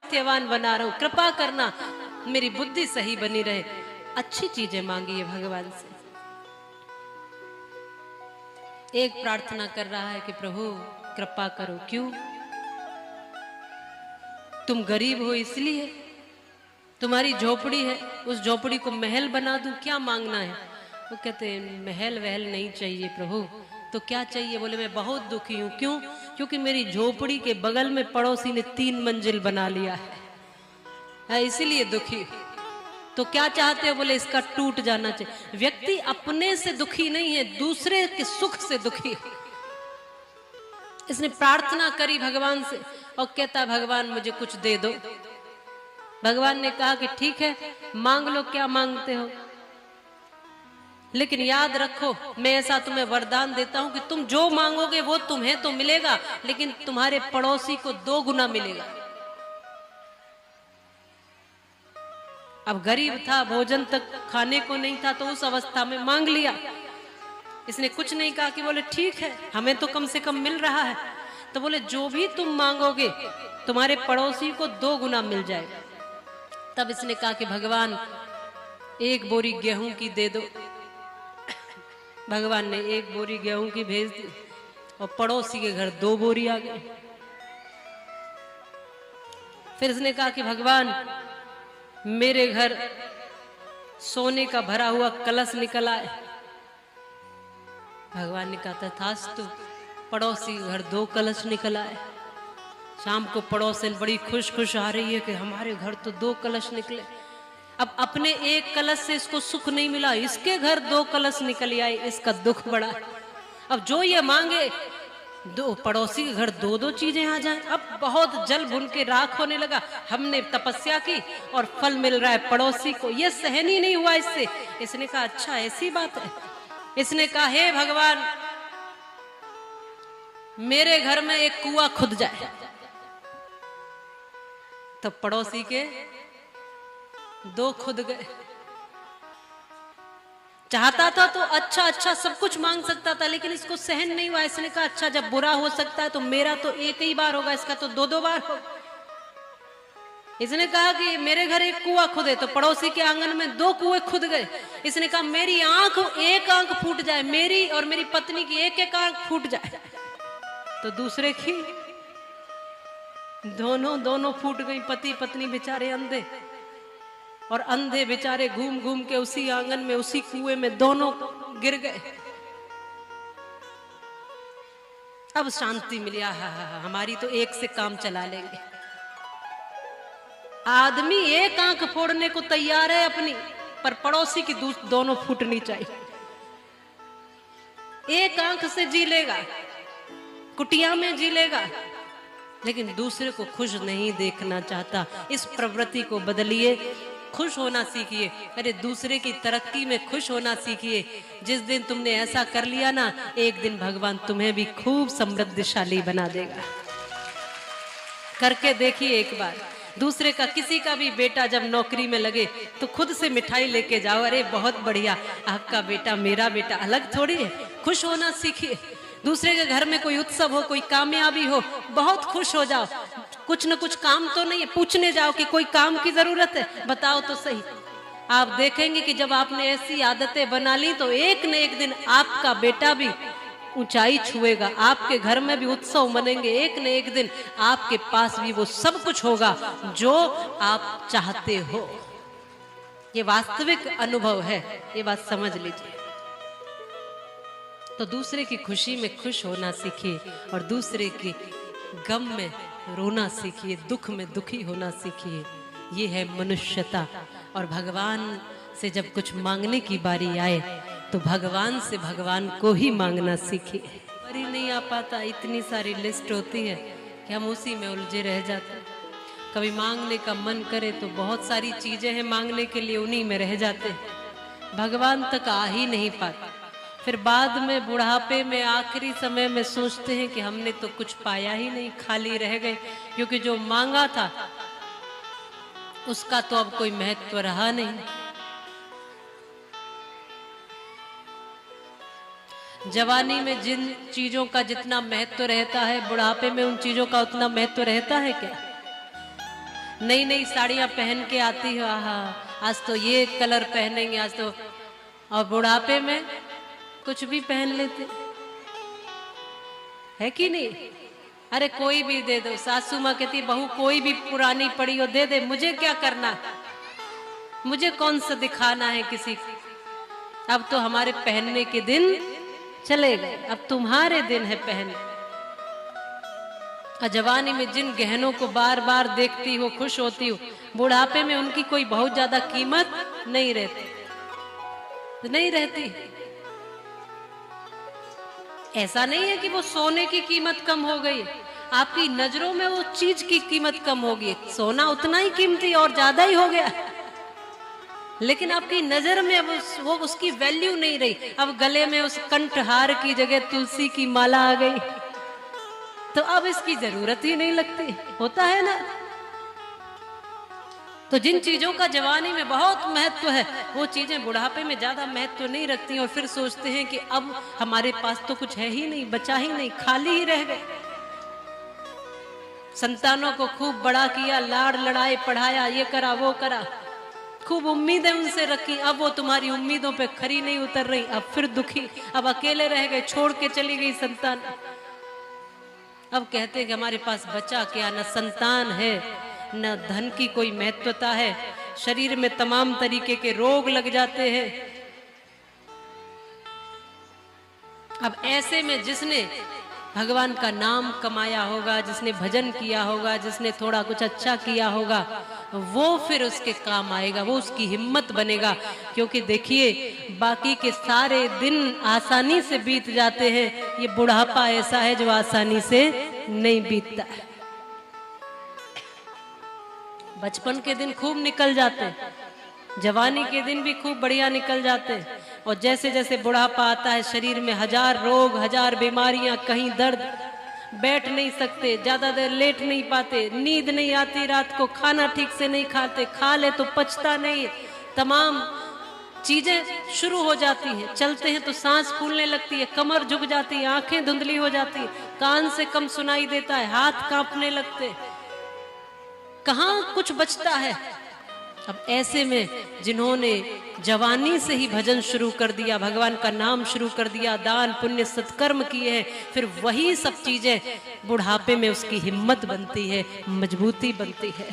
सामर्थ्यवान बना रहा हूं, कृपा करना मेरी बुद्धि सही बनी रहे। अच्छी चीजें मांगी है भगवान से। एक प्रार्थना कर रहा है कि प्रभु कृपा करो। क्यों? तुम गरीब हो इसलिए, तुम्हारी झोपड़ी है, उस झोपड़ी को महल बना दूं, क्या मांगना है? वो कहते हैं महल वहल नहीं चाहिए प्रभु। तो क्या चाहिए? बोले मैं बहुत दुखी हूं। क्यों? क्योंकि मेरी झोपड़ी के बगल में पड़ोसी ने 3 मंजिल बना लिया है, इसीलिए दुखी। तो क्या चाहते हो? बोले इसका टूट जाना चाहिए। व्यक्ति अपने से दुखी नहीं है, दूसरे के सुख से दुखी है। इसने प्रार्थना करी भगवान से और कहता भगवान मुझे कुछ दे दो। भगवान ने कहा कि ठीक है मांग लो, क्या मांगते हो, लेकिन याद रखो मैं ऐसा तुम्हें वरदान देता हूं कि तुम जो मांगोगे वो तुम्हें तो मिलेगा, लेकिन तुम्हारे पड़ोसी को 2 गुना मिलेगा। अब गरीब था, भोजन तक खाने को नहीं था, तो उस अवस्था में मांग लिया। इसने कुछ नहीं कहा कि बोले ठीक है हमें तो कम से कम मिल रहा है। तो बोले जो भी तुम मांगोगे तुम्हारे पड़ोसी को 2 गुना मिल जाएगा। तब इसने कहा कि भगवान 1 बोरी गेहूं की दे दो। भगवान ने 1 बोरी गेहूं की भेज दी और पड़ोसी के घर 2 बोरी आ गई। फिर इसने कहा कि भगवान मेरे घर सोने का भरा हुआ कलश निकल आए। भगवान ने कहा तथास्तु। पड़ोसी के घर 2 कलश निकल आए। शाम को पड़ोसन बड़ी खुश खुश आ रही है कि हमारे घर तो 2 कलश निकले। अब अपने 1 कलश से इसको सुख नहीं मिला, इसके घर 2 कलश निकल आए, इसका दुख बढ़ा। अब जो ये मांगे 2 पड़ोसी के घर 2-2 चीजें आ जाएं। अब बहुत जल भुन के राख होने लगा। हमने तपस्या की और फल मिल रहा है पड़ोसी को, ये सहन ही नहीं हुआ इससे। इसने कहा अच्छा ऐसी बात है। इसने कहा हे भगवान मेरे घर में एक कुआं खुद जाए। तो पड़ोसी के 2 खुद गए। चाहता था तो अच्छा अच्छा सब कुछ मांग सकता था, लेकिन इसको सहन नहीं हुआ। इसने कहा अच्छा जब बुरा हो सकता है तो मेरा तो 1 ही बार होगा, इसका तो 2-2 बार होगा। इसने कहा कि मेरे घर एक कुआं खुदे, तो पड़ोसी के आंगन में 2 कुएं खुद गए। इसने कहा मेरी एक आंख फूट जाए, मेरी और मेरी पत्नी की एक आंख फूट जाए, तो दूसरे की दोनों फूट गई। पति पत्नी बेचारे अंधे, और अंधे बेचारे घूम घूम के उसी आंगन में उसी कुएं में दोनों गिर गए। अब शांति मिली। हमारी तो 1 से काम चला लेंगे। आदमी 1 आंख फोड़ने को तैयार है अपनी, पर पड़ोसी की दोनों फूटनी चाहिए। 1 आंख से जी लेगा, कुटिया में जी लेगा, लेकिन दूसरे को खुश नहीं देखना चाहता। इस प्रवृत्ति को बदलिए, खुश होना सीखिए। अरे दूसरे की तरक्की में खुश होना सीखिए। जिस दिन तुमने ऐसा कर लिया ना, एक दिन भगवान तुम्हें भी खूब समृद्धशाली बना देगा। करके देखिए एक बार। दूसरे का किसी का भी बेटा जब नौकरी में लगे तो खुद से मिठाई लेके जाओ, अरे बहुत बढ़िया आपका बेटा मेरा बेटा अलग थोड़ी है। खुश होना सीखिए। दूसरे के घर में कोई उत्सव हो, कोई कामयाबी हो, बहुत खुश हो जाओ। कुछ न कुछ काम तो नहीं है, पूछने जाओ कि कोई काम की जरूरत है, बताओ तो सही। आप देखेंगे कि जब आपने ऐसी आदतें बना ली तो एक न एक दिन आपका बेटा भी ऊंचाई छुएगा, आपके घर में भी उत्सव मनेंगे। एक न एक दिन आपके पास भी वो सब कुछ होगा जो आप चाहते हो। ये वास्तविक अनुभव है, ये बात समझ लीजिए। तो दूसरे की खुशी में खुश होना सीखिए और दूसरे के गम में रोना सीखिए, दुख में दुखी होना सीखिए। ये है मनुष्यता। और भगवान से जब कुछ मांगने की बारी आए तो भगवान से भगवान को ही मांगना सीखिए। बारी नहीं आ पाता, इतनी सारी लिस्ट होती है कि हम उसी में उलझे रह जाते हैं। कभी मांगने का मन करे तो बहुत सारी चीजें हैं मांगने के लिए, उन्हीं में रह जाते हैं, भगवान तक आ ही नहीं पाते। फिर बाद में बुढ़ापे में आखिरी समय में सोचते हैं कि हमने तो कुछ पाया ही नहीं, खाली रह गए, क्योंकि जो मांगा था उसका तो अब कोई महत्व रहा नहीं। जवानी में जिन चीजों का जितना महत्व रहता है, बुढ़ापे में उन चीजों का उतना महत्व रहता है क्या? नई नई साड़ियां पहन के आती हो, आहा आज तो ये कलर पहनेंगे आज तो, और बुढ़ापे में कुछ भी पहन लेते है कि नहीं। अरे कोई भी दे दो, सासू माँ कहती बहू कोई भी पुरानी पड़ी हो दे दे, मुझे क्या करना, मुझे कौन सा दिखाना है किसी को। अब तो हमारे पहनने के दिन चले गए, अब तुम्हारे दिन है पहनने। जवानी में जिन गहनों को बार बार देखती हो खुश होती हो, बुढ़ापे में उनकी कोई बहुत ज्यादा कीमत नहीं रहती, नहीं रहती। ऐसा नहीं है कि वो सोने की कीमत कम हो गई, आपकी नजरों में वो चीज की कीमत कम होगी। सोना उतना ही कीमती और ज्यादा ही हो गया, लेकिन आपकी नजर में अब वो उसकी वैल्यू नहीं रही। अब गले में उस कंठहार की जगह तुलसी की माला आ गई, तो अब इसकी जरूरत ही नहीं लगती, होता है ना। तो जिन चीजों का जवानी में बहुत महत्व है, वो चीजें बुढ़ापे में ज्यादा महत्व नहीं रखती, और फिर सोचते हैं कि अब हमारे पास तो कुछ है ही नहीं, बचा ही नहीं, खाली ही रह गए। संतानों को खूब बड़ा किया, लाड़ लड़ाए, पढ़ाया, ये करा वो करा, खूब उम्मीदें उनसे रखी, अब वो तुम्हारी उम्मीदों पे खरी नहीं उतर रही, अब फिर दुखी, अब अकेले रह गए, छोड़ के चली गई संतान। अब कहते हैं कि हमारे पास बचा क्या, न संतान है न धन की कोई महत्वता है, शरीर में तमाम तरीके के रोग लग जाते हैं। अब ऐसे में जिसने भगवान का नाम कमाया होगा, जिसने भजन किया होगा, जिसने थोड़ा कुछ अच्छा किया होगा, वो फिर उसके काम आएगा, वो उसकी हिम्मत बनेगा। क्योंकि देखिए बाकी के सारे दिन आसानी से बीत जाते हैं, ये बुढ़ापा ऐसा है जो आसानी से नहीं बीतता है। बचपन के दिन खूब निकल जाते हैं, जवानी के दिन भी खूब बढ़िया निकल जाते हैं, और जैसे जैसे बुढ़ापा आता है शरीर में हजार रोग, हजार बीमारियां, कहीं दर्द, बैठ नहीं सकते, ज्यादा देर लेट नहीं पाते, नींद नहीं आती रात को, खाना ठीक से नहीं खाते, खा ले तो पचता नहीं, तमाम चीजें शुरू हो जाती हैं। चलते हैं तो सांस फूलने लगती है, कमर झुक जाती है, आंखें धुंधली हो जाती, कान से कम सुनाई देता है, हाथ कांपने लगते, कहाँ कुछ बचता है। अब ऐसे में जिन्होंने जवानी से ही भजन शुरू कर दिया, भगवान का नाम शुरू कर दिया, दान पुण्य सत्कर्म किए हैं, फिर वही सब चीजें बुढ़ापे में उसकी हिम्मत बनती है, मजबूती बनती है।